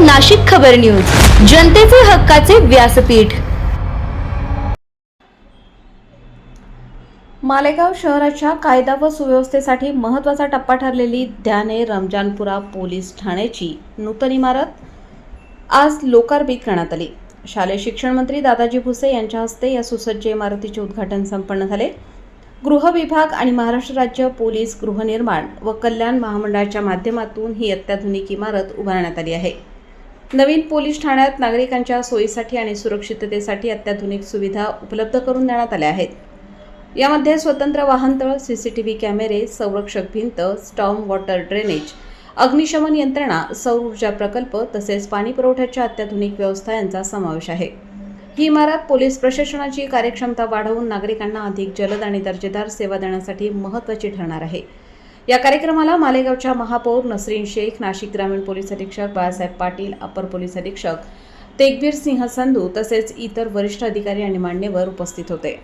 नाशिक खबर न्यूज, जनतेचे हक्काचे व्यासपीठ। मालेगाव शहराच्या कायदा व सुव्यवस्थेसाठी महत्त्वाचा टप्पा ठरलेली ध्याने रमजानपुरा पोलीस ठाण्याची नूतन इमारत आज लोकार्पित करण्यात आली। शालेय शिक्षण मंत्री दादाजी भुसे यांच्या हस्ते या सुसज्ज इमारतीचे उद्घाटन संपन्न झाले। गृह विभाग आणि महाराष्ट्र राज्य पोलीस गृहनिर्माण व कल्याण महामंडळाच्या माध्यमातून ही अत्याधुनिक इमारत उभारण्यात आली आहे। नवीन पोलीस ठाण्यात नागरिकांच्या सोयीसाठी आणि सुरक्षिततेसाठी अत्याधुनिक सुविधा उपलब्ध करून देण्यात आल्या आहेत। यामध्ये स्वतंत्र वाहनतळ, सीसीटीव्ही कॅमेरे, संरक्षक भिंत, स्टॉर्म वॉटर ड्रेनेज, अग्निशमन यंत्रणा, सौर ऊर्जा प्रकल्प तसेच पाणी पुरवठ्याच्या अत्याधुनिक व्यवस्था यांचा समावेश आहे। ही इमारत पोलीस प्रशासनाची कार्यक्षमता वाढवून नागरिकांना अधिक जलद आणि दर्जेदार सेवा देण्यासाठी महत्त्वाची ठरणार आहे। या कार्यक्रमाला मालेगावच्या महापौर नसरीन शेख, नाशिक ग्रामीण पोलीस अधीक्षक बाळासाहेब पाटील, अपर पोलीस अधीक्षक तेगबीर सिंह संधू तसेच इतर वरिष्ठ अधिकारी आणि मान्यवर उपस्थित होते।